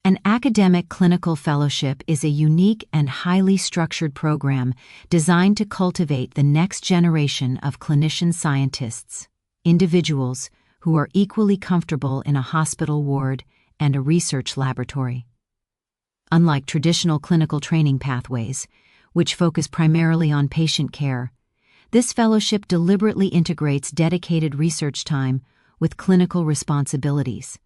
An academic clinical fellowship is a unique and highly structured program designed to cultivate the next generation of clinician scientists, individuals who are equally comfortable in a hospital ward and a research laboratory. Unlike traditional clinical training pathways, which focus primarily on patient care, this fellowship deliberately integrates dedicated research time with clinical responsibilities,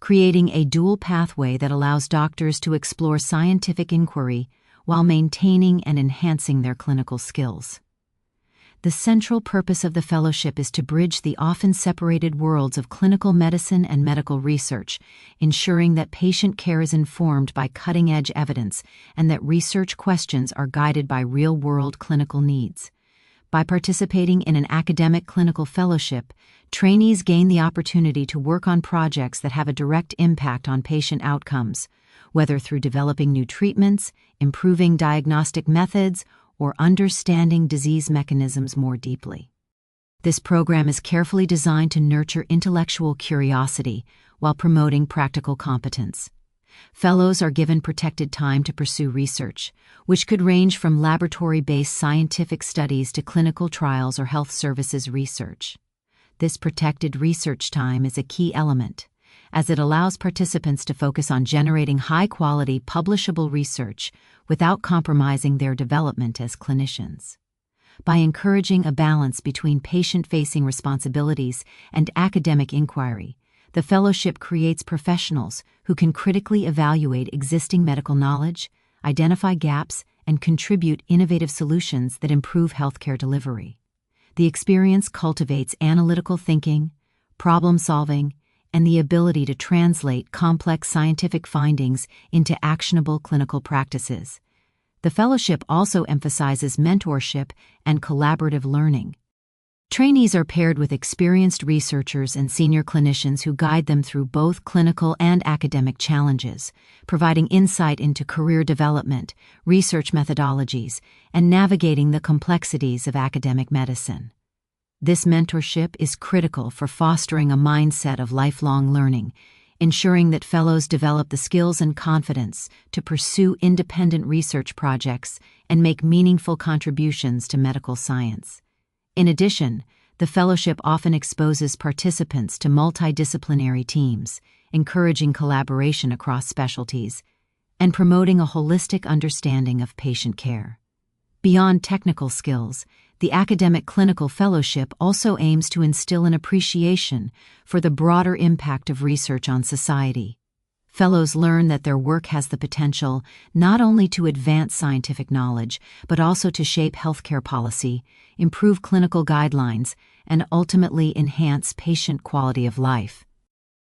creating a dual pathway that allows doctors to explore scientific inquiry while maintaining and enhancing their clinical skills. The central purpose of the fellowship is to bridge the often separated worlds of clinical medicine and medical research, ensuring that patient care is informed by cutting-edge evidence and that research questions are guided by real-world clinical needs. By participating in an academic clinical fellowship, trainees gain the opportunity to work on projects that have a direct impact on patient outcomes, whether through developing new treatments, improving diagnostic methods, or understanding disease mechanisms more deeply. This program is carefully designed to nurture intellectual curiosity while promoting practical competence. Fellows are given protected time to pursue research, which could range from laboratory-based scientific studies to clinical trials or health services research. This protected research time is a key element, as it allows participants to focus on generating high-quality, publishable research without compromising their development as clinicians. By encouraging a balance between patient-facing responsibilities and academic inquiry, the fellowship creates professionals who can critically evaluate existing medical knowledge, identify gaps, and contribute innovative solutions that improve healthcare delivery. The experience cultivates analytical thinking, problem-solving, and the ability to translate complex scientific findings into actionable clinical practices. The fellowship also emphasizes mentorship and collaborative learning. Trainees are paired with experienced researchers and senior clinicians who guide them through both clinical and academic challenges, providing insight into career development, research methodologies, and navigating the complexities of academic medicine. This mentorship is critical for fostering a mindset of lifelong learning, ensuring that fellows develop the skills and confidence to pursue independent research projects and make meaningful contributions to medical science. In addition, the fellowship often exposes participants to multidisciplinary teams, encouraging collaboration across specialties, and promoting a holistic understanding of patient care. Beyond technical skills, the academic clinical fellowship also aims to instill an appreciation for the broader impact of research on society. Fellows learn that their work has the potential not only to advance scientific knowledge, but also to shape healthcare policy, improve clinical guidelines, and ultimately enhance patient quality of life.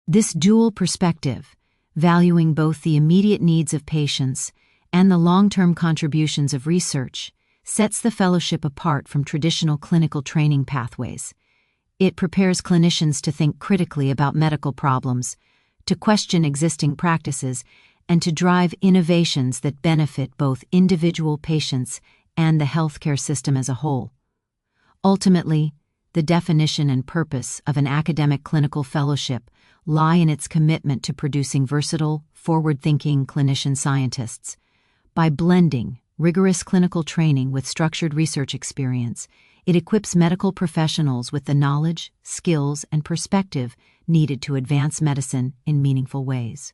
This dual perspective, valuing both the immediate needs of patients and the long-term contributions of research, sets the fellowship apart from traditional clinical training pathways. It prepares clinicians to think critically about medical problems, to question existing practices, and to drive innovations that benefit both individual patients and the healthcare system as a whole. Ultimately, the definition and purpose of an academic clinical fellowship lie in its commitment to producing versatile, forward-thinking clinician scientists. By blending rigorous clinical training with structured research experience, it equips medical professionals with the knowledge, skills, and perspective needed to advance medicine in meaningful ways.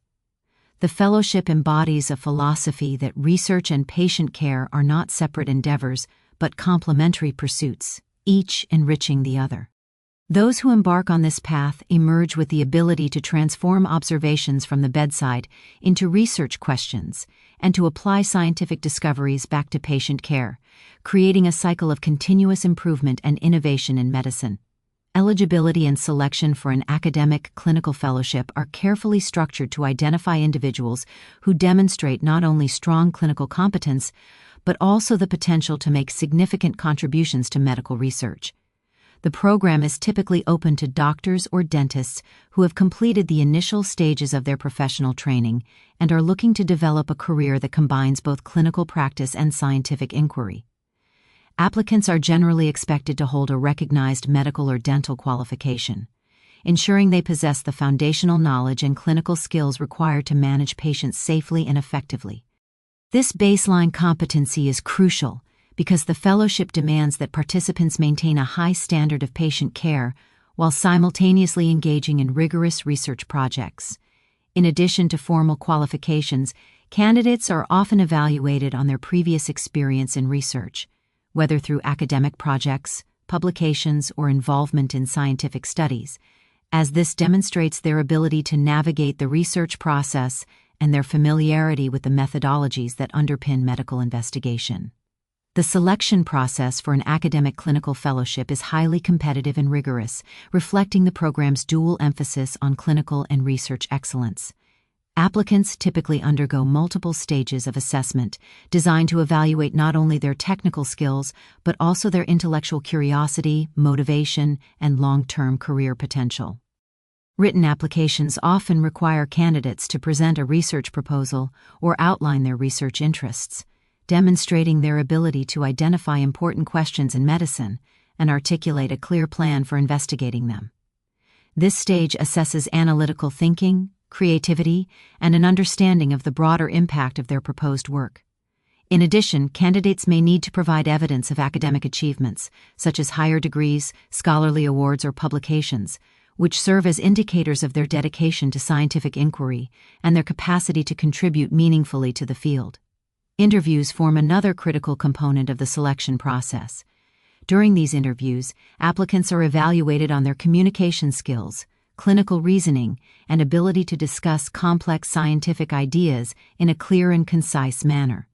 The fellowship embodies a philosophy that research and patient care are not separate endeavors, but complementary pursuits, each enriching the other. Those who embark on this path emerge with the ability to transform observations from the bedside into research questions and to apply scientific discoveries back to patient care, creating a cycle of continuous improvement and innovation in medicine. Eligibility and selection for an academic clinical fellowship are carefully structured to identify individuals who demonstrate not only strong clinical competence, but also the potential to make significant contributions to medical research. The program is typically open to doctors or dentists who have completed the initial stages of their professional training and are looking to develop a career that combines both clinical practice and scientific inquiry. Applicants are generally expected to hold a recognized medical or dental qualification. ensuring they possess the foundational knowledge and clinical skills required to manage patients safely and effectively. This baseline competency is crucial because the fellowship demands that participants maintain a high standard of patient care while simultaneously engaging in rigorous research projects. In addition to formal qualifications, candidates are often evaluated on their previous experience in research, whether through academic projects, publications, or involvement in scientific studies, as this demonstrates their ability to navigate the research process and their familiarity with the methodologies that underpin medical investigation. The selection process for an academic clinical fellowship is highly competitive and rigorous, reflecting the program's dual emphasis on clinical and research excellence. Applicants typically undergo multiple stages of assessment designed to evaluate not only their technical skills, but also their intellectual curiosity, motivation, and long-term career potential. Written applications often require candidates to present a research proposal or outline their research interests, demonstrating their ability to identify important questions in medicine and articulate a clear plan for investigating them. This stage assesses analytical thinking, creativity, and an understanding of the broader impact of their proposed work. In addition, candidates may need to provide evidence of academic achievements, such as higher degrees, scholarly awards, or publications, which serve as indicators of their dedication to scientific inquiry and their capacity to contribute meaningfully to the field. Interviews form another critical component of the selection process. During these interviews, applicants are evaluated on their communication skills, clinical reasoning, and ability to discuss complex scientific ideas in a clear and concise manner.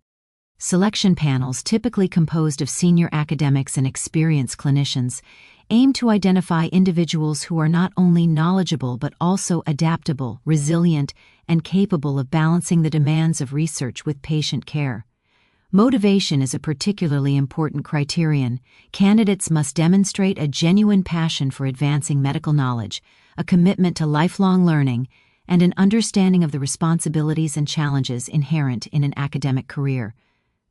Selection panels, typically composed of senior academics and experienced clinicians, aim to identify individuals who are not only knowledgeable but also adaptable, resilient, and capable of balancing the demands of research with patient care. Motivation is a particularly important criterion. Candidates must demonstrate a genuine passion for advancing medical knowledge, a commitment to lifelong learning, and an understanding of the responsibilities and challenges inherent in an academic career.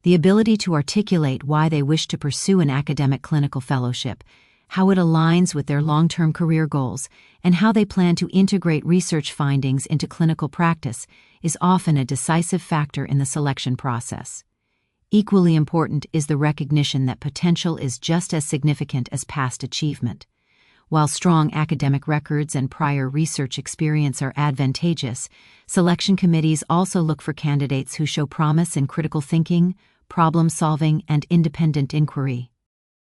The ability to articulate why they wish to pursue an academic clinical fellowship, how it aligns with their long-term career goals, and how they plan to integrate research findings into clinical practice is often a decisive factor in the selection process. Equally important is the recognition that potential is just as significant as past achievement. While strong academic records and prior research experience are advantageous, selection committees also look for candidates who show promise in critical thinking, problem-solving, and independent inquiry.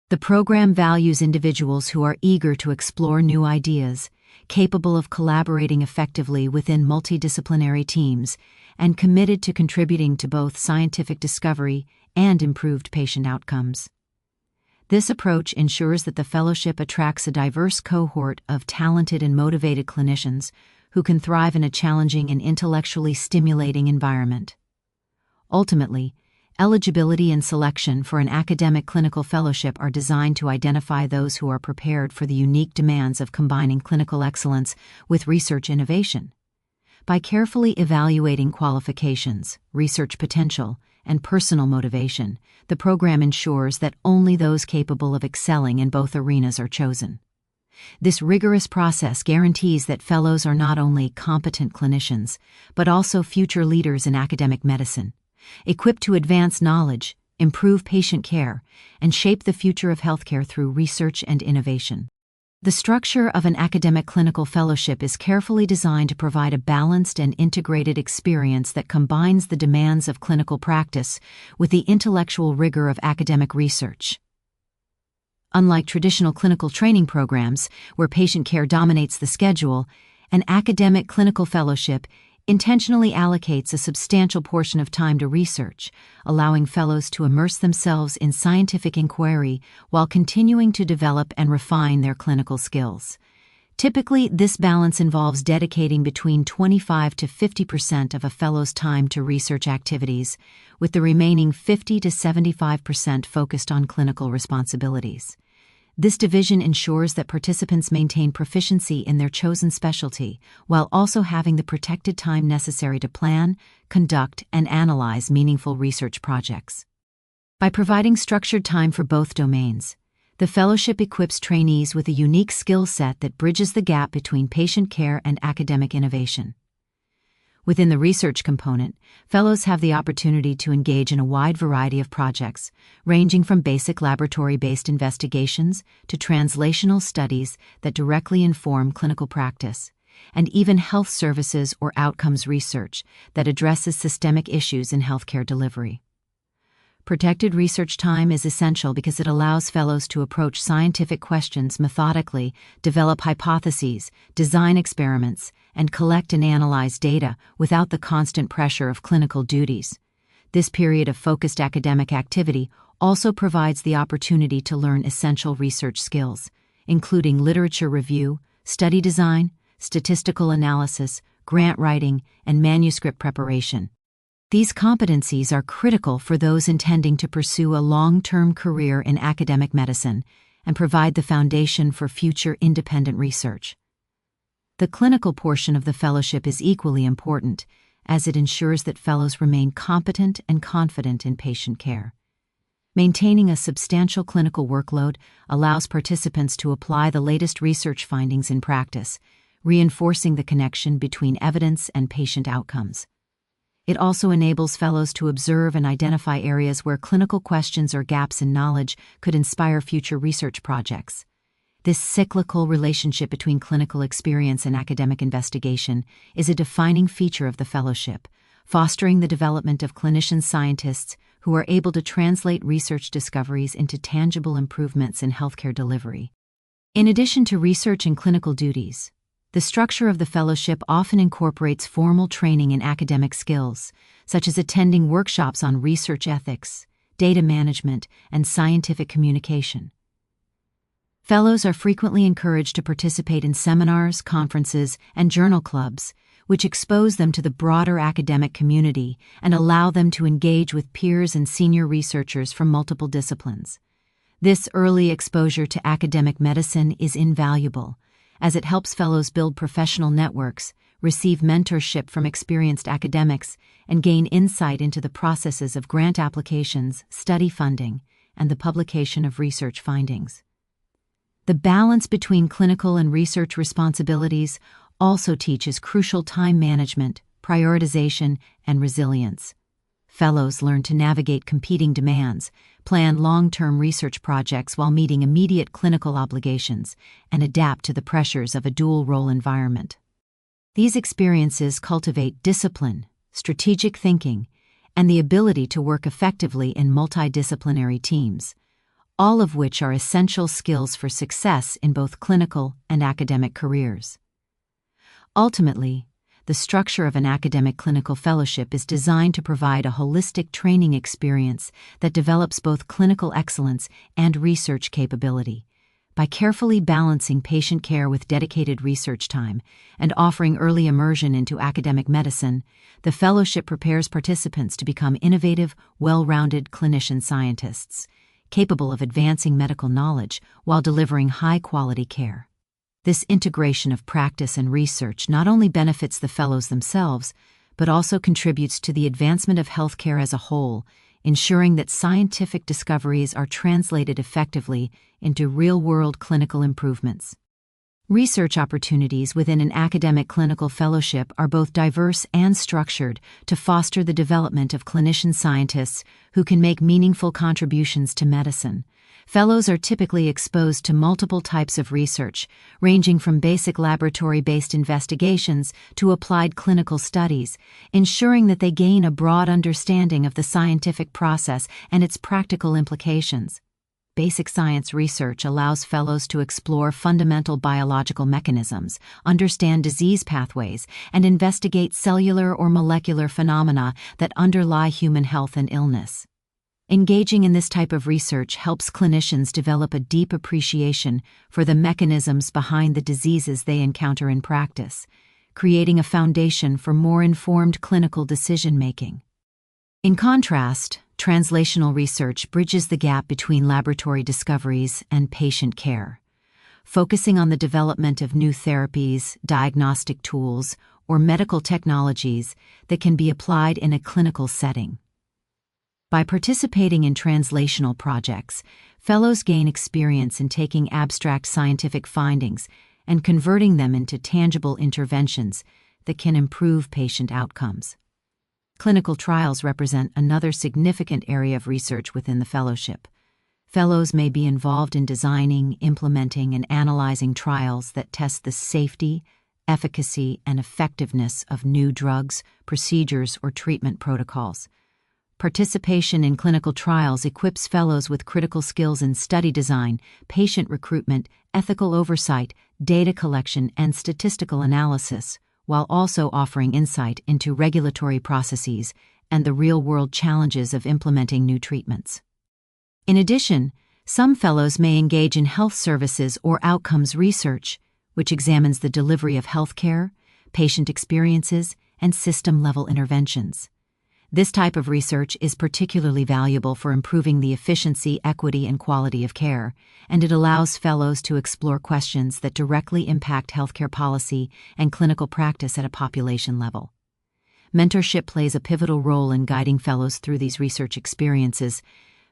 The program values individuals who are eager to explore new ideas, capable of collaborating effectively within multidisciplinary teams, and committed to contributing to both scientific discovery and improved patient outcomes. This approach ensures that the fellowship attracts a diverse cohort of talented and motivated clinicians who can thrive in a challenging and intellectually stimulating environment. Ultimately, eligibility and selection for an academic clinical fellowship are designed to identify those who are prepared for the unique demands of combining clinical excellence with research innovation. By carefully evaluating qualifications, research potential, and personal motivation, the program ensures that only those capable of excelling in both arenas are chosen. This rigorous process guarantees that fellows are not only competent clinicians, but also future leaders in academic medicine, equipped to advance knowledge, improve patient care, and shape the future of healthcare through research and innovation. The structure of an academic clinical fellowship is carefully designed to provide a balanced and integrated experience that combines the demands of clinical practice with the intellectual rigor of academic research. Unlike traditional clinical training programs, where patient care dominates the schedule, an academic clinical fellowship intentionally allocates a substantial portion of time to research, allowing fellows to immerse themselves in scientific inquiry while continuing to develop and refine their clinical skills. Typically, this balance involves dedicating between 25 to 50% of a fellow's time to research activities, with the remaining 50 to 75% focused on clinical responsibilities. This division ensures that participants maintain proficiency in their chosen specialty, while also having the protected time necessary to plan, conduct, and analyze meaningful research projects. By providing structured time for both domains, The fellowship equips trainees with a unique skill set that bridges the gap between patient care and academic innovation. Within the research component, fellows have the opportunity to engage in a wide variety of projects, ranging from basic laboratory-based investigations to translational studies that directly inform clinical practice, and even health services or outcomes research that addresses systemic issues in healthcare delivery. Protected research time is essential because it allows fellows to approach scientific questions methodically, develop hypotheses, design experiments, and collect and analyze data without the constant pressure of clinical duties. This period of focused academic activity also provides the opportunity to learn essential research skills, including literature review, study design, statistical analysis, grant writing, and manuscript preparation. These competencies are critical for those intending to pursue a long-term career in academic medicine and provide the foundation for future independent research. The clinical portion of the fellowship is equally important, as it ensures that fellows remain competent and confident in patient care. Maintaining a substantial clinical workload allows participants to apply the latest research findings in practice, reinforcing the connection between evidence and patient outcomes. It also enables fellows to observe and identify areas where clinical questions or gaps in knowledge could inspire future research projects. This cyclical relationship between clinical experience and academic investigation is a defining feature of the fellowship, fostering the development of clinician scientists who are able to translate research discoveries into tangible improvements in healthcare delivery. In addition to research and clinical duties, the structure of the fellowship often incorporates formal training in academic skills, such as attending workshops on research ethics, data management, and scientific communication. Fellows are frequently encouraged to participate in seminars, conferences, and journal clubs, which expose them to the broader academic community and allow them to engage with peers and senior researchers from multiple disciplines. This early exposure to academic medicine is invaluable, as it helps fellows build professional networks, receive mentorship from experienced academics, and gain insight into the processes of grant applications, study funding, and the publication of research findings. The balance between clinical and research responsibilities also teaches crucial time management, prioritization, and resilience. Fellows learn to navigate competing demands, plan long-term research projects while meeting immediate clinical obligations, and adapt to the pressures of a dual-role environment. These experiences cultivate discipline, strategic thinking, and the ability to work effectively in multidisciplinary teams, all of which are essential skills for success in both clinical and academic careers. Ultimately, the structure of an academic clinical fellowship is designed to provide a holistic training experience that develops both clinical excellence and research capability. By carefully balancing patient care with dedicated research time and offering early immersion into academic medicine, the fellowship prepares participants to become innovative, well-rounded clinician scientists, capable of advancing medical knowledge while delivering high-quality care. This integration of practice and research not only benefits the fellows themselves, but also contributes to the advancement of healthcare as a whole, ensuring that scientific discoveries are translated effectively into real-world clinical improvements. Research opportunities within an academic clinical fellowship are both diverse and structured to foster the development of clinician scientists who can make meaningful contributions to medicine. Fellows are typically exposed to multiple types of research, ranging from basic laboratory-based investigations to applied clinical studies, ensuring that they gain a broad understanding of the scientific process and its practical implications. Basic science research allows fellows to explore fundamental biological mechanisms, understand disease pathways, and investigate cellular or molecular phenomena that underlie human health and illness. Engaging in this type of research helps clinicians develop a deep appreciation for the mechanisms behind the diseases they encounter in practice, creating a foundation for more informed clinical decision-making. In contrast, translational research bridges the gap between laboratory discoveries and patient care, focusing on the development of new therapies, diagnostic tools, or medical technologies that can be applied in a clinical setting. By participating in translational projects, fellows gain experience in taking abstract scientific findings and converting them into tangible interventions that can improve patient outcomes. Clinical trials represent another significant area of research within the fellowship. Fellows may be involved in designing, implementing, and analyzing trials that test the safety, efficacy, and effectiveness of new drugs, procedures, or treatment protocols. Participation in clinical trials equips fellows with critical skills in study design, patient recruitment, ethical oversight, data collection, and statistical analysis, while also offering insight into regulatory processes and the real-world challenges of implementing new treatments. In addition, some fellows may engage in health services or outcomes research, which examines the delivery of healthcare, patient experiences, and system-level interventions. This type of research is particularly valuable for improving the efficiency, equity, and quality of care, and it allows fellows to explore questions that directly impact healthcare policy and clinical practice at a population level. Mentorship plays a pivotal role in guiding fellows through these research experiences.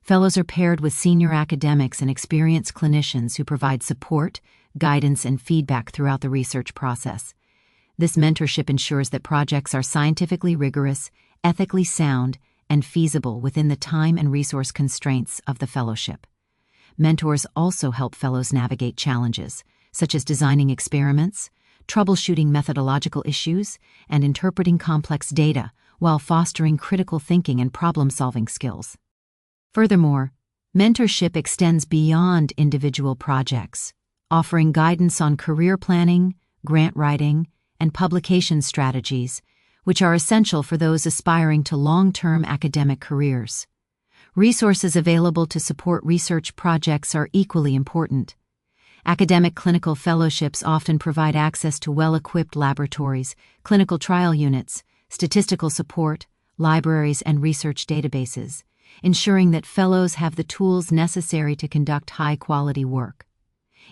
Fellows are paired with senior academics and experienced clinicians who provide support, guidance, and feedback throughout the research process. This mentorship ensures that projects are scientifically rigorous, ethically sound, and feasible within the time and resource constraints of the fellowship. Mentors also help fellows navigate challenges, such as designing experiments, troubleshooting methodological issues, and interpreting complex data, while fostering critical thinking and problem-solving skills. Furthermore, mentorship extends beyond individual projects, offering guidance on career planning, grant writing, and publication strategies, which are essential for those aspiring to long-term academic careers. Resources available to support research projects are equally important. Academic clinical fellowships often provide access to well-equipped laboratories, clinical trial units, statistical support, libraries, and research databases, ensuring that fellows have the tools necessary to conduct high-quality work.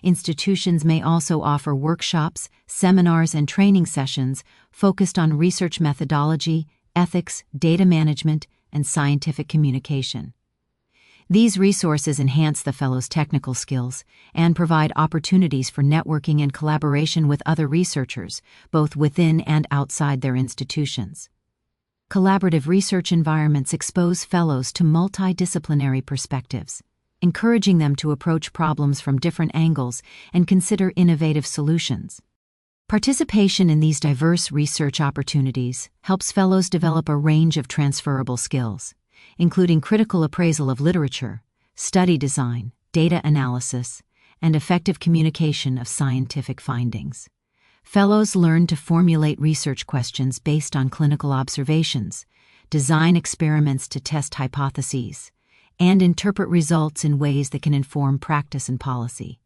Institutions may also offer workshops, seminars, and training sessions focused on research methodology, ethics, data management, and scientific communication. These resources enhance the fellows' technical skills and provide opportunities for networking and collaboration with other researchers, both within and outside their institutions. Collaborative research environments expose fellows to multidisciplinary perspectives, encouraging them to approach problems from different angles and consider innovative solutions. Participation in these diverse research opportunities helps fellows develop a range of transferable skills, including critical appraisal of literature, study design, data analysis, and effective communication of scientific findings. Fellows learn to formulate research questions based on clinical observations, design experiments to test hypotheses, and interpret results in ways that can inform practice and policy.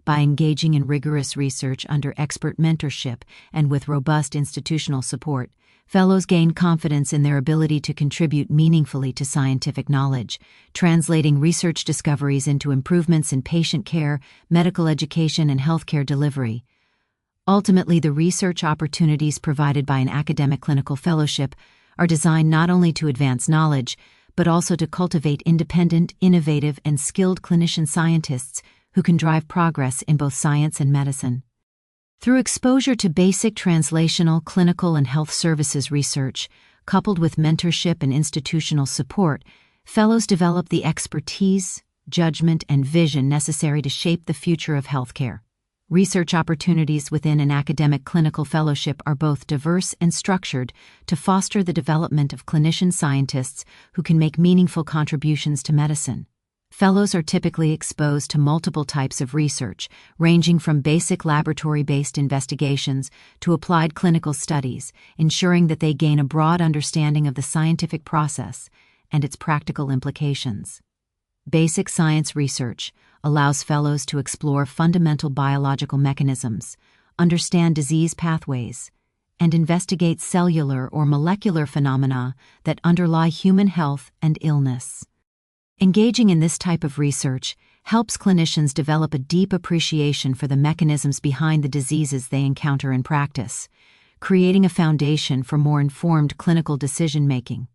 By engaging in rigorous research under expert mentorship and with robust institutional support, fellows gain confidence in their ability to contribute meaningfully to scientific knowledge, translating research discoveries into improvements in patient care, medical education, and healthcare delivery. Ultimately, the research opportunities provided by an academic clinical fellowship are designed not only to advance knowledge, but also to cultivate independent, innovative, and skilled clinician scientists who can drive progress in both science and medicine. Through exposure to basic translational, clinical, and health services research, coupled with mentorship and institutional support, fellows develop the expertise, judgment, and vision necessary to shape the future of healthcare. Research opportunities within an academic clinical fellowship are both diverse and structured to foster the development of clinician scientists who can make meaningful contributions to medicine. Fellows are typically exposed to multiple types of research, ranging from basic laboratory-based investigations to applied clinical studies, ensuring that they gain a broad understanding of the scientific process and its practical implications. Basic science research allows fellows to explore fundamental biological mechanisms, understand disease pathways, and investigate cellular or molecular phenomena that underlie human health and illness. Engaging in this type of research helps clinicians develop a deep appreciation for the mechanisms behind the diseases they encounter in practice, creating a foundation for more informed clinical decision-making.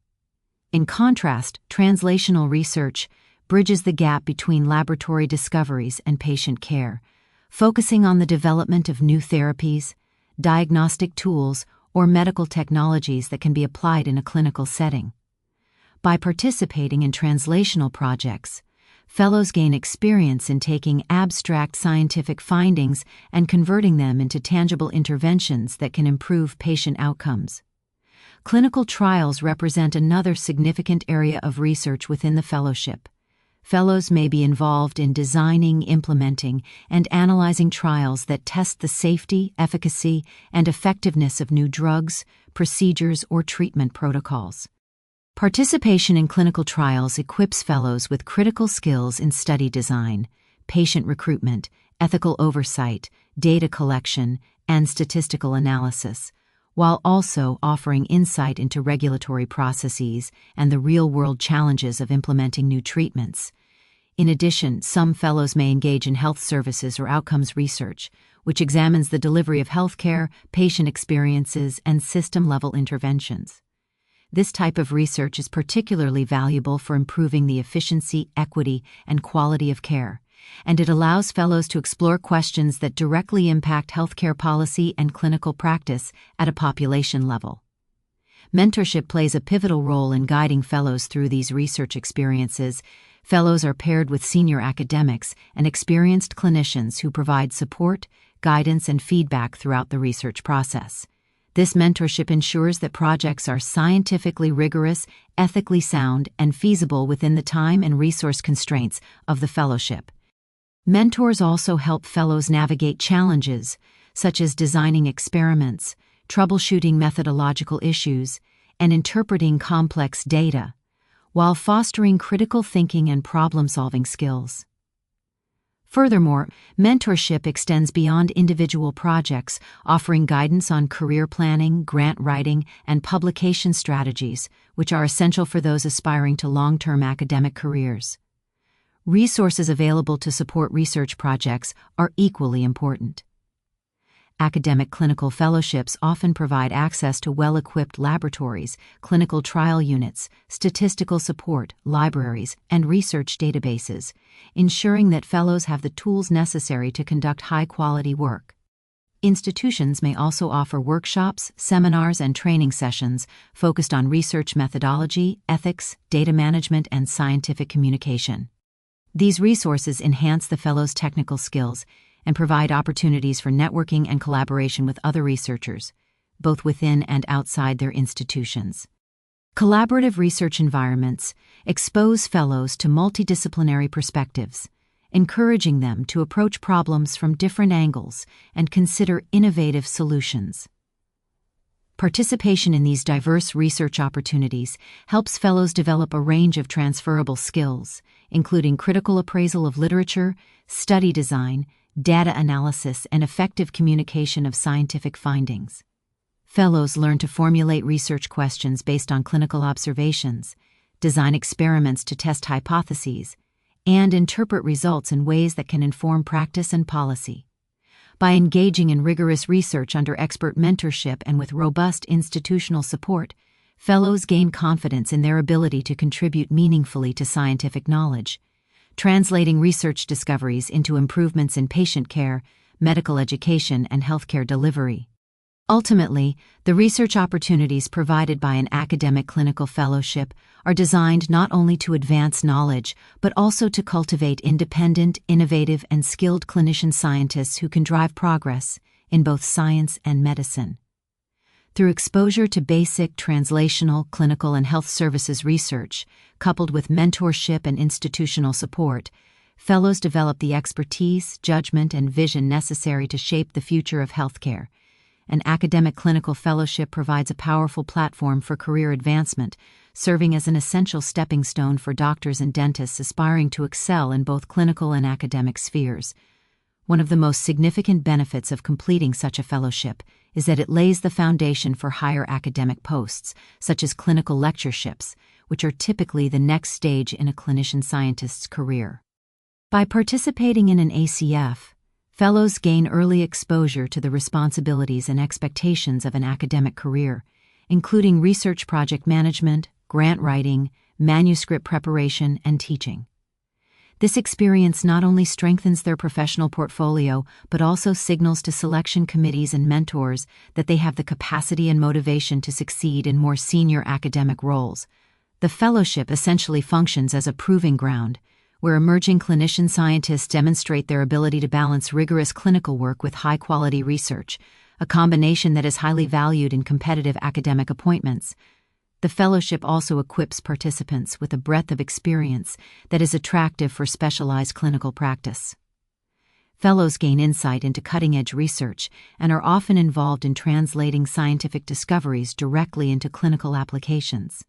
In contrast, translational research bridges the gap between laboratory discoveries and patient care, focusing on the development of new therapies, diagnostic tools, or medical technologies that can be applied in a clinical setting. By participating in translational projects, fellows gain experience in taking abstract scientific findings and converting them into tangible interventions that can improve patient outcomes. Clinical trials represent another significant area of research within the fellowship. Fellows may be involved in designing, implementing, and analyzing trials that test the safety, efficacy, and effectiveness of new drugs, procedures, or treatment protocols. Participation in clinical trials equips fellows with critical skills in study design, patient recruitment, ethical oversight, data collection, and statistical analysis, while also offering insight into regulatory processes and the real-world challenges of implementing new treatments. In addition, some fellows may engage in health services or outcomes research, which examines the delivery of healthcare, patient experiences, and system-level interventions. This type of research is particularly valuable for improving the efficiency, equity, and quality of care, and it allows fellows to explore questions that directly impact healthcare policy and clinical practice at a population level. Mentorship plays a pivotal role in guiding fellows through these research experiences. Fellows are paired with senior academics and experienced clinicians who provide support, guidance, and feedback throughout the research process. This mentorship ensures that projects are scientifically rigorous, ethically sound, and feasible within the time and resource constraints of the fellowship. Mentors also help fellows navigate challenges, such as designing experiments, troubleshooting methodological issues, and interpreting complex data, while fostering critical thinking and problem-solving skills. Furthermore, mentorship extends beyond individual projects, offering guidance on career planning, grant writing, and publication strategies, which are essential for those aspiring to long-term academic careers. Resources available to support research projects are equally important. Academic clinical fellowships often provide access to well-equipped laboratories, clinical trial units, statistical support, libraries, and research databases, ensuring that fellows have the tools necessary to conduct high-quality work. Institutions may also offer workshops, seminars, and training sessions focused on research methodology, ethics, data management, and scientific communication. These resources enhance the fellows' technical skills and provide opportunities for networking and collaboration with other researchers, both within and outside their institutions. Collaborative research environments expose fellows to multidisciplinary perspectives, encouraging them to approach problems from different angles and consider innovative solutions. Participation in these diverse research opportunities helps fellows develop a range of transferable skills, including critical appraisal of literature, study design, data analysis, and effective communication of scientific findings. Fellows learn to formulate research questions based on clinical observations, design experiments to test hypotheses, and interpret results in ways that can inform practice and policy. By engaging in rigorous research under expert mentorship and with robust institutional support, fellows gain confidence in their ability to contribute meaningfully to scientific knowledge, translating research discoveries into improvements in patient care, medical education, and healthcare delivery. Ultimately, the research opportunities provided by an academic clinical fellowship are designed not only to advance knowledge, but also to cultivate independent, innovative, and skilled clinician scientists who can drive progress in both science and medicine. Through exposure to basic, translational, clinical, and health services research, coupled with mentorship and institutional support, fellows develop the expertise, judgment, and vision necessary to shape the future of healthcare. An academic clinical fellowship provides a powerful platform for career advancement, serving as an essential stepping stone for doctors and dentists aspiring to excel in both clinical and academic spheres. One of the most significant benefits of completing such a fellowship is that it lays the foundation for higher academic posts, such as clinical lectureships, which are typically the next stage in a clinician scientist's career. By participating in an ACF, fellows gain early exposure to the responsibilities and expectations of an academic career, including research project management, grant writing, manuscript preparation, and teaching. This experience not only strengthens their professional portfolio, but also signals to selection committees and mentors that they have the capacity and motivation to succeed in more senior academic roles. The fellowship essentially functions as a proving ground, where emerging clinician scientists demonstrate their ability to balance rigorous clinical work with high-quality research, a combination that is highly valued in competitive academic appointments. The fellowship also equips participants with a breadth of experience that is attractive for specialized clinical practice. Fellows gain insight into cutting-edge research and are often involved in translating scientific discoveries directly into clinical applications.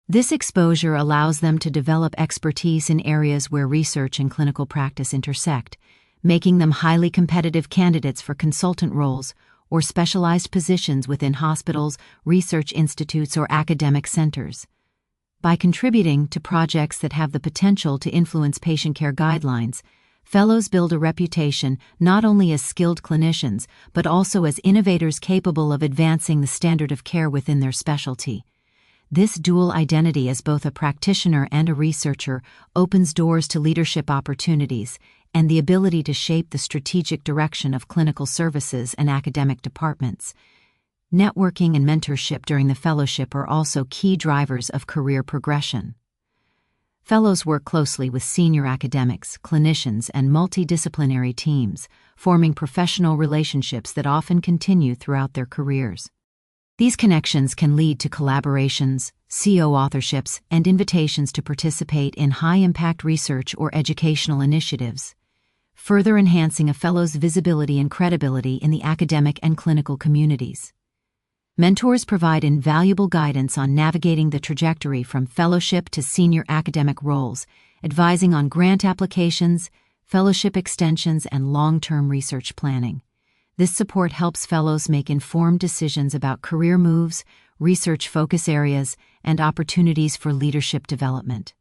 This exposure allows them to develop expertise in areas where research and clinical practice intersect, making them highly competitive candidates for consultant roles or specialized positions within hospitals, research institutes, or academic centers. By contributing to projects that have the potential to influence patient care guidelines, fellows build a reputation not only as skilled clinicians, but also as innovators capable of advancing the standard of care within their specialty. This dual identity as both a practitioner and a researcher opens doors to leadership opportunities and the ability to shape the strategic direction of clinical services and academic departments. Networking and mentorship during the fellowship are also key drivers of career progression. Fellows work closely with senior academics, clinicians, and multidisciplinary teams, forming professional relationships that often continue throughout their careers. These connections can lead to collaborations, CO authorships, and invitations to participate in high-impact research or educational initiatives, further enhancing a fellow's visibility and credibility in the academic and clinical communities. Mentors provide invaluable guidance on navigating the trajectory from fellowship to senior academic roles, advising on grant applications, fellowship extensions, and long-term research planning. This support helps fellows make informed decisions about career moves, research focus areas, and opportunities for leadership development.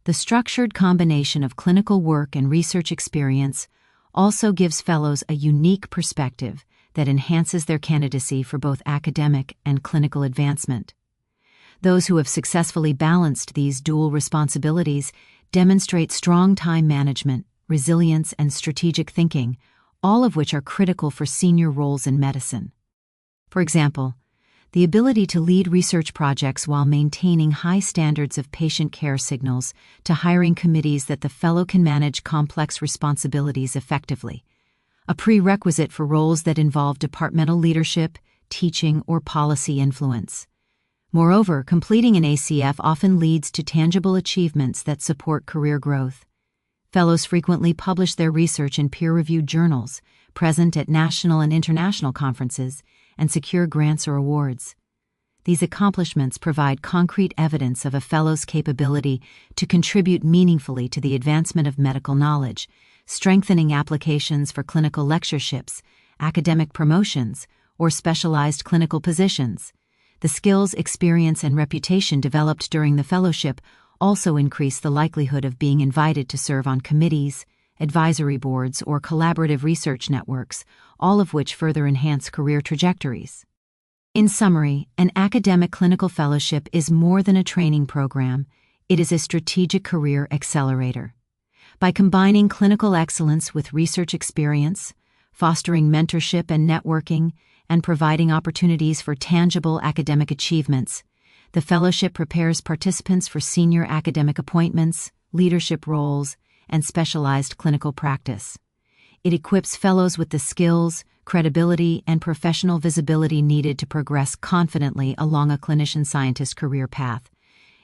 The structured combination of clinical work and research experience also gives fellows a unique perspective that enhances their candidacy for both academic and clinical advancement. Those who have successfully balanced these dual responsibilities demonstrate strong time management, resilience, and strategic thinking, all of which are critical for senior roles in medicine. For example, the ability to lead research projects while maintaining high standards of patient care signals to hiring committees that the fellow can manage complex responsibilities effectively, a prerequisite for roles that involve departmental leadership, teaching, or policy influence. Moreover, completing an ACF often leads to tangible achievements that support career growth. Fellows frequently publish their research in peer-reviewed journals, present at national and international conferences, and secure grants or awards. These accomplishments provide concrete evidence of a fellow's capability to contribute meaningfully to the advancement of medical knowledge, strengthening applications for clinical lectureships, academic promotions, or specialized clinical positions. The skills, experience, and reputation developed during the fellowship also increase the likelihood of being invited to serve on committees, advisory boards, or collaborative research networks, all of which further enhance career trajectories. In summary, an academic clinical fellowship is more than a training program, it is a strategic career accelerator. By combining clinical excellence with research experience, fostering mentorship and networking, and providing opportunities for tangible academic achievements, the fellowship prepares participants for senior academic appointments, leadership roles, and specialized clinical practice. It equips fellows with the skills, credibility, and professional visibility needed to progress confidently along a clinician scientist career path,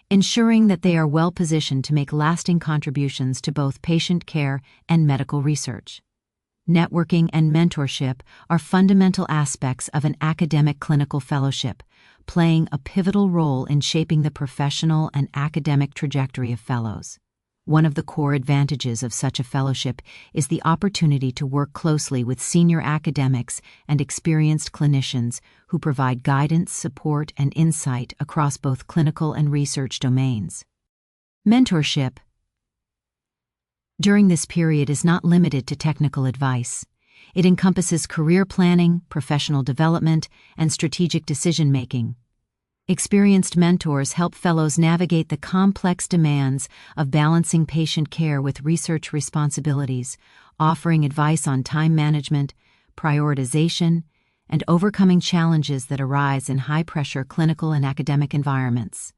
ensuring that they are well positioned to make lasting contributions to both patient care and medical research. Networking and mentorship are fundamental aspects of an academic clinical fellowship, playing a pivotal role in shaping the professional and academic trajectory of fellows. One of the core advantages of such a fellowship is the opportunity to work closely with senior academics and experienced clinicians who provide guidance, support, and insight across both clinical and research domains. Mentorship during this period is not limited to technical advice. It encompasses career planning, professional development, and strategic decision-making. Experienced mentors help fellows navigate the complex demands of balancing patient care with research responsibilities, offering advice on time management, prioritization, and overcoming challenges that arise in high-pressure clinical and academic environments.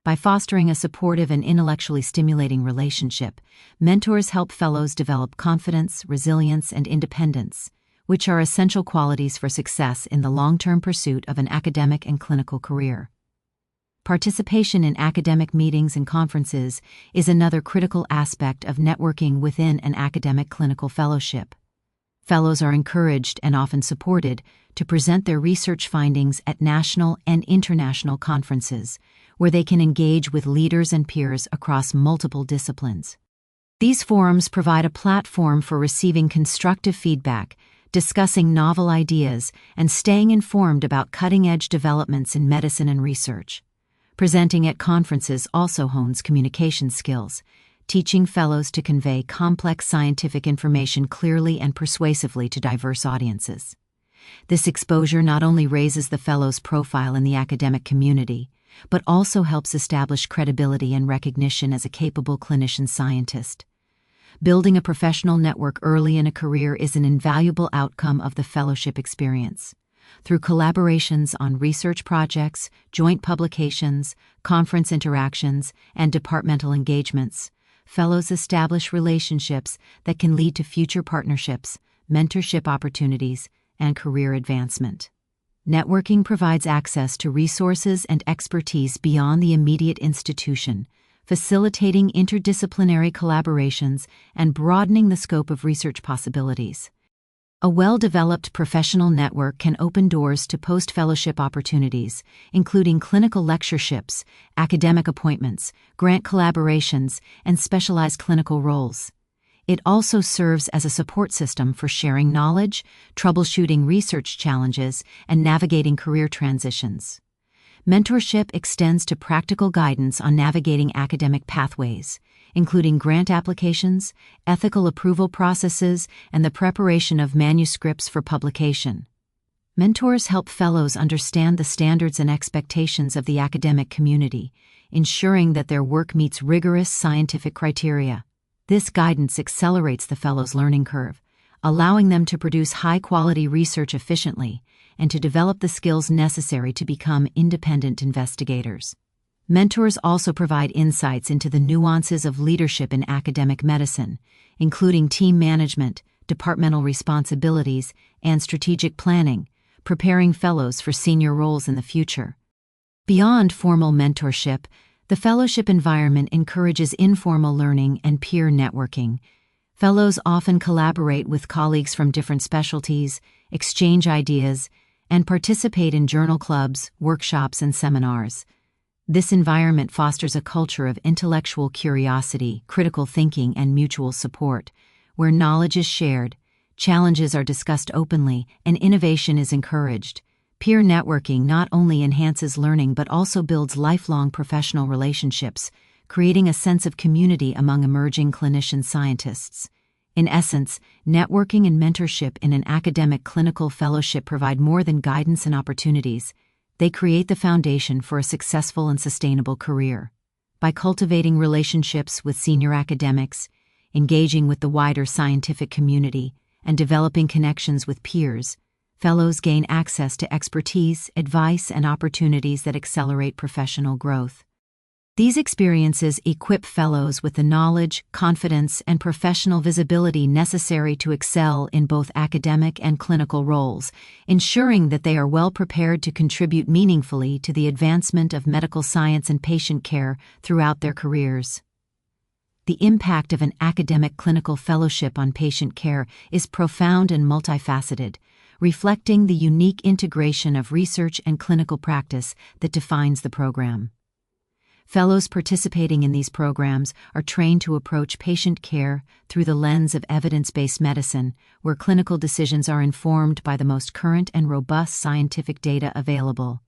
By fostering a supportive and intellectually stimulating relationship, mentors help fellows develop confidence, resilience, and independence, which are essential qualities for success in the long-term pursuit of an academic and clinical career. Participation in academic meetings and conferences is another critical aspect of networking within an academic clinical fellowship. Fellows are encouraged and often supported to present their research findings at national and international conferences, where they can engage with leaders and peers across multiple disciplines. These forums provide a platform for receiving constructive feedback, discussing novel ideas, and staying informed about cutting-edge developments in medicine and research. Presenting at conferences also hones communication skills, teaching fellows to convey complex scientific information clearly and persuasively to diverse audiences. This exposure not only raises the fellow's profile in the academic community, but also helps establish credibility and recognition as a capable clinician scientist. Building a professional network early in a career is an invaluable outcome of the fellowship experience. Through collaborations on research projects, joint publications, conference interactions, and departmental engagements, fellows establish relationships that can lead to future partnerships, mentorship opportunities, and career advancement. Networking provides access to resources and expertise beyond the immediate institution, facilitating interdisciplinary collaborations and broadening the scope of research possibilities. A well-developed professional network can open doors to post-fellowship opportunities, including clinical lectureships, academic appointments, grant collaborations, and specialized clinical roles. It also serves as a support system for sharing knowledge, troubleshooting research challenges, and navigating career transitions. Mentorship extends to practical guidance on navigating academic pathways, including grant applications, ethical approval processes, and the preparation of manuscripts for publication. Mentors help fellows understand the standards and expectations of the academic community, ensuring that their work meets rigorous scientific criteria. This guidance accelerates the fellow's learning curve, allowing them to produce high-quality research efficiently and to develop the skills necessary to become independent investigators. Mentors also provide insights into the nuances of leadership in academic medicine, including team management, departmental responsibilities, and strategic planning, preparing fellows for senior roles in the future. Beyond formal mentorship, the fellowship environment encourages informal learning and peer networking. Fellows often collaborate with colleagues from different specialties, exchange ideas, and participate in journal clubs, workshops, and seminars. This environment fosters a culture of intellectual curiosity, critical thinking, and mutual support, where knowledge is shared, challenges are discussed openly, and innovation is encouraged. Peer networking not only enhances learning but also builds lifelong professional relationships, creating a sense of community among emerging clinician scientists. In essence, networking and mentorship in an academic clinical fellowship provide more than guidance and opportunities. They create the foundation for a successful and sustainable career. By cultivating relationships with senior academics, engaging with the wider scientific community, and developing connections with peers, fellows gain access to expertise, advice, and opportunities that accelerate professional growth. These experiences equip fellows with the knowledge, confidence, and professional visibility necessary to excel in both academic and clinical roles, ensuring that they are well prepared to contribute meaningfully to the advancement of medical science and patient care throughout their careers. The impact of an academic clinical fellowship on patient care is profound and multifaceted, reflecting the unique integration of research and clinical practice that defines the program. Fellows participating in these programs are trained to approach patient care through the lens of evidence-based medicine, where clinical decisions are informed by the most current and robust scientific data available.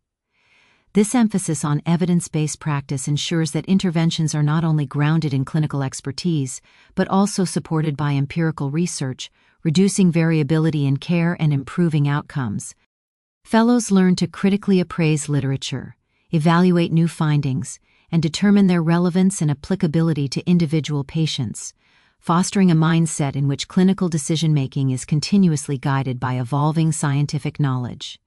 This emphasis on evidence-based practice ensures that interventions are not only grounded in clinical expertise, but also supported by empirical research, reducing variability in care and improving outcomes. Fellows learn to critically appraise literature, evaluate new findings, and determine their relevance and applicability to individual patients, fostering a mindset in which clinical decision-making is continuously guided by evolving scientific knowledge.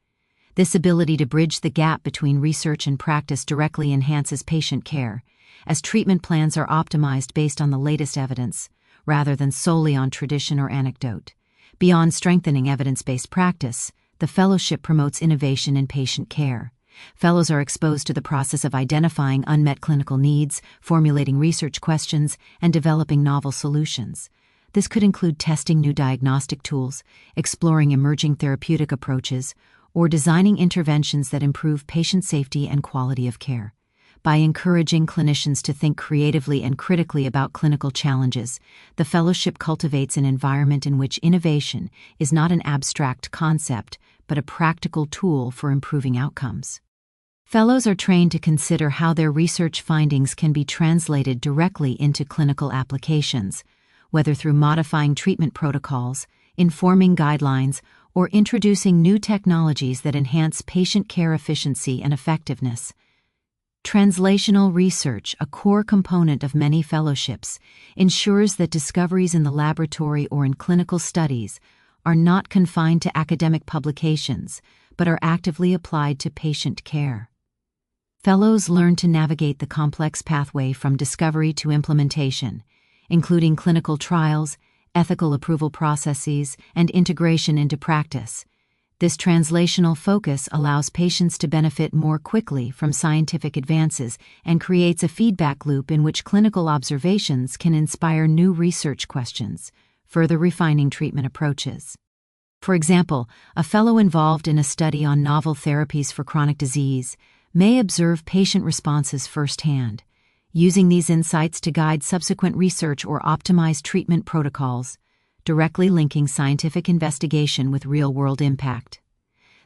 This ability to bridge the gap between research and practice directly enhances patient care, as treatment plans are optimized based on the latest evidence, rather than solely on tradition or anecdote. Beyond strengthening evidence-based practice, the fellowship promotes innovation in patient care. Fellows are exposed to the process of identifying unmet clinical needs, formulating research questions, and developing novel solutions. This could include testing new diagnostic tools, exploring emerging therapeutic approaches, or designing interventions that improve patient safety and quality of care. By encouraging clinicians to think creatively and critically about clinical challenges, the fellowship cultivates an environment in which innovation is not an abstract concept, but a practical tool for improving outcomes. Fellows are trained to consider how their research findings can be translated directly into clinical applications, whether through modifying treatment protocols, informing guidelines, or introducing new technologies that enhance patient care efficiency and effectiveness. Translational research, a core component of many fellowships, ensures that discoveries in the laboratory or in clinical studies are not confined to academic publications, but are actively applied to patient care. Fellows learn to navigate the complex pathway from discovery to implementation, including clinical trials, ethical approval processes, and integration into practice. This translational focus allows patients to benefit more quickly from scientific advances and creates a feedback loop in which clinical observations can inspire new research questions, further refining treatment approaches. For example, a fellow involved in a study on novel therapies for chronic disease may observe patient responses firsthand, using these insights to guide subsequent research or optimize treatment protocols, directly linking scientific investigation with real-world impact.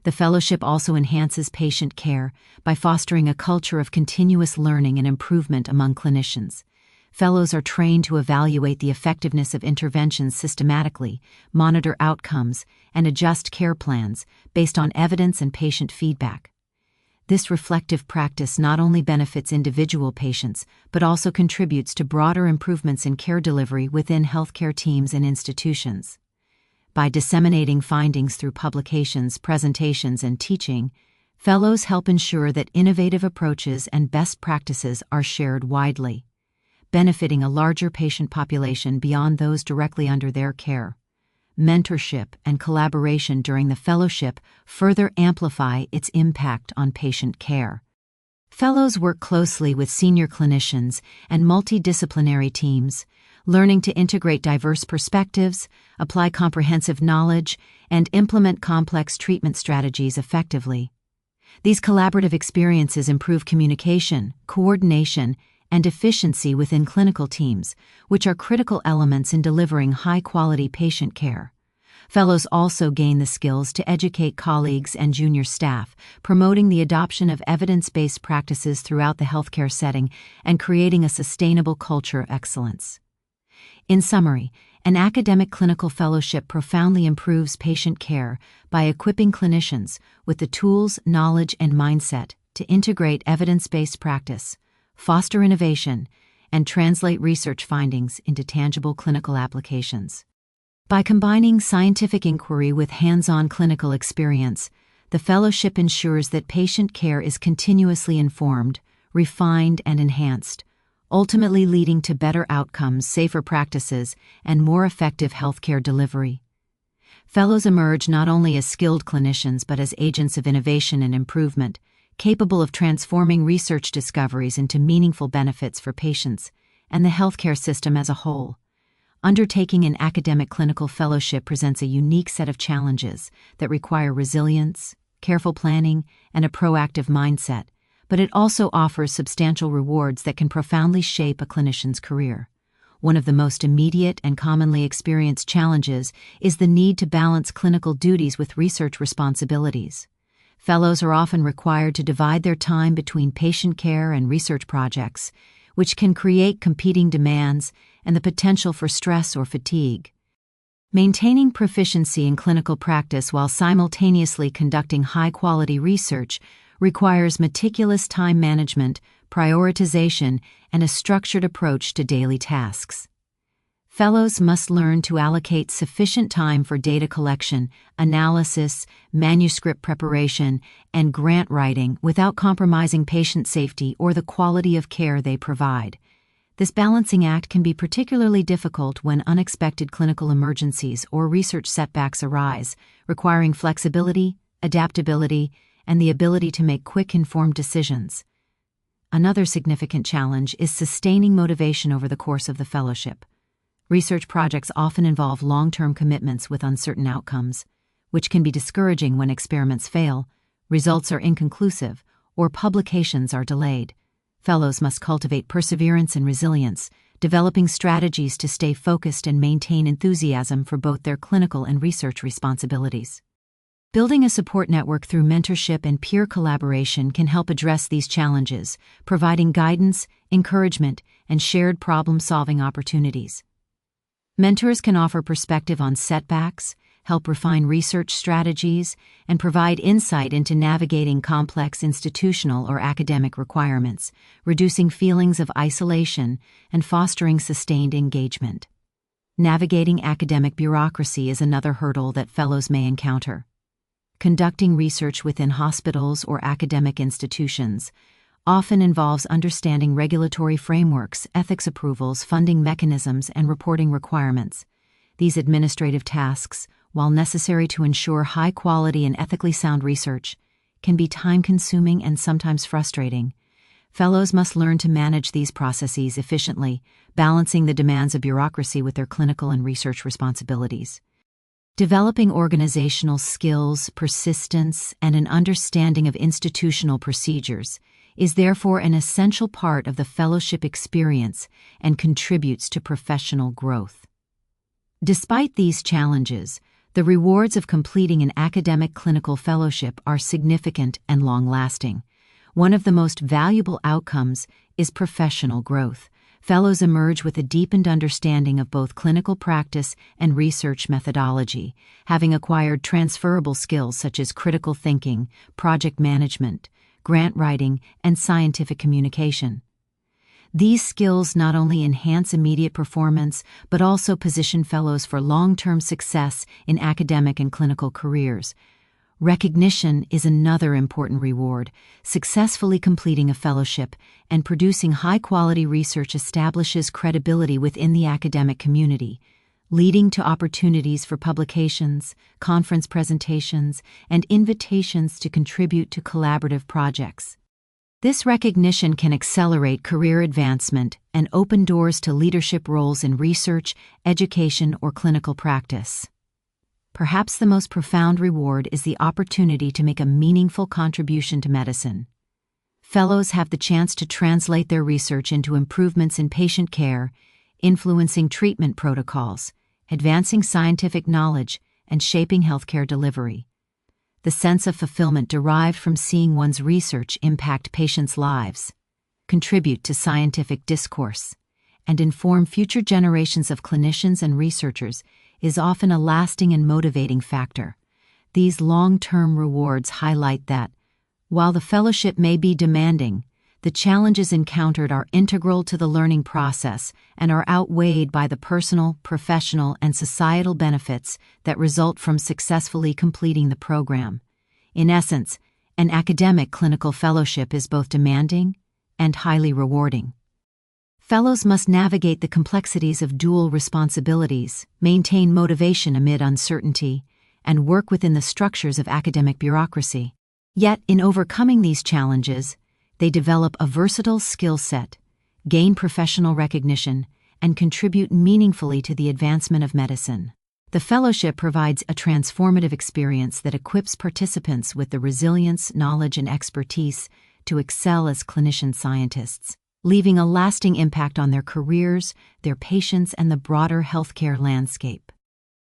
The fellowship also enhances patient care by fostering a culture of continuous learning and improvement among clinicians. Fellows are trained to evaluate the effectiveness of interventions systematically, monitor outcomes, and adjust care plans based on evidence and patient feedback. This reflective practice not only benefits individual patients, but also contributes to broader improvements in care delivery within healthcare teams and institutions. By disseminating findings through publications, presentations, and teaching, fellows help ensure that innovative approaches and best practices are shared widely, benefiting a larger patient population beyond those directly under their care. Mentorship and collaboration during the fellowship further amplify its impact on patient care. Fellows work closely with senior clinicians and multidisciplinary teams, learning to integrate diverse perspectives, apply comprehensive knowledge, and implement complex treatment strategies effectively. These collaborative experiences improve communication, coordination, and efficiency within clinical teams, which are critical elements in delivering high-quality patient care. Fellows also gain the skills to educate colleagues and junior staff, promoting the adoption of evidence-based practices throughout the healthcare setting and creating a sustainable culture of excellence. In summary, an academic clinical fellowship profoundly improves patient care by equipping clinicians with the tools, knowledge, and mindset to integrate evidence-based practice, foster innovation, and translate research findings into tangible clinical applications. By combining scientific inquiry with hands-on clinical experience, the fellowship ensures that patient care is continuously informed, refined, and enhanced, ultimately leading to better outcomes, safer practices, and more effective healthcare delivery. Fellows emerge not only as skilled clinicians but as agents of innovation and improvement, capable of transforming research discoveries into meaningful benefits for patients and the healthcare system as a whole. Undertaking an academic clinical fellowship presents a unique set of challenges that require resilience, careful planning, and a proactive mindset, but it also offers substantial rewards that can profoundly shape a clinician's career. One of the most immediate and commonly experienced challenges is the need to balance clinical duties with research responsibilities. Fellows are often required to divide their time between patient care and research projects, which can create competing demands and the potential for stress or fatigue. Maintaining proficiency in clinical practice while simultaneously conducting high-quality research requires meticulous time management, prioritization, and a structured approach to daily tasks. Fellows must learn to allocate sufficient time for data collection, analysis, manuscript preparation, and grant writing without compromising patient safety or the quality of care they provide. This balancing act can be particularly difficult when unexpected clinical emergencies or research setbacks arise, requiring flexibility, adaptability, and the ability to make quick, informed decisions. Another significant challenge is sustaining motivation over the course of the fellowship. Research projects often involve long-term commitments with uncertain outcomes, which can be discouraging when experiments fail, results are inconclusive, or publications are delayed. Fellows must cultivate perseverance and resilience, developing strategies to stay focused and maintain enthusiasm for both their clinical and research responsibilities. Building a support network through mentorship and peer collaboration can help address these challenges, providing guidance, encouragement, and shared problem-solving opportunities. Mentors can offer perspective on setbacks, help refine research strategies, and provide insight into navigating complex institutional or academic requirements, reducing feelings of isolation and fostering sustained engagement. Navigating academic bureaucracy is another hurdle that fellows may encounter. Conducting research within hospitals or academic institutions often involves understanding regulatory frameworks, ethics approvals, funding mechanisms, and reporting requirements. These administrative tasks, while necessary to ensure high-quality and ethically sound research, can be time-consuming and sometimes frustrating. Fellows must learn to manage these processes efficiently, balancing the demands of bureaucracy with their clinical and research responsibilities. Developing organizational skills, persistence, and an understanding of institutional procedures is therefore an essential part of the fellowship experience and contributes to professional growth. Despite these challenges, the rewards of completing an academic clinical fellowship are significant and long-lasting. One of the most valuable outcomes is professional growth. Fellows emerge with a deepened understanding of both clinical practice and research methodology, having acquired transferable skills such as critical thinking, project management, grant writing, and scientific communication. These skills not only enhance immediate performance, but also position fellows for long-term success in academic and clinical careers. Recognition is another important reward. Successfully completing a fellowship and producing high-quality research establishes credibility within the academic community, leading to opportunities for publications, conference presentations, and invitations to contribute to collaborative projects. This recognition can accelerate career advancement and open doors to leadership roles in research, education, or clinical practice. Perhaps the most profound reward is the opportunity to make a meaningful contribution to medicine. Fellows have the chance to translate their research into improvements in patient care, influencing treatment protocols, advancing scientific knowledge, and shaping healthcare delivery. The sense of fulfillment derived from seeing one's research impact patients' lives, contribute to scientific discourse, and inform future generations of clinicians and researchers is often a lasting and motivating factor. These long-term rewards highlight that, while the fellowship may be demanding, the challenges encountered are integral to the learning process and are outweighed by the personal, professional, and societal benefits that result from successfully completing the program. In essence, an academic clinical fellowship is both demanding and highly rewarding. Fellows must navigate the complexities of dual responsibilities, maintain motivation amid uncertainty, and work within the structures of academic bureaucracy. Yet, in overcoming these challenges, they develop a versatile skill set, gain professional recognition, and contribute meaningfully to the advancement of medicine. The fellowship provides a transformative experience that equips participants with the resilience, knowledge, and expertise to excel as clinician scientists, leaving a lasting impact on their careers, their patients, and the broader healthcare landscape.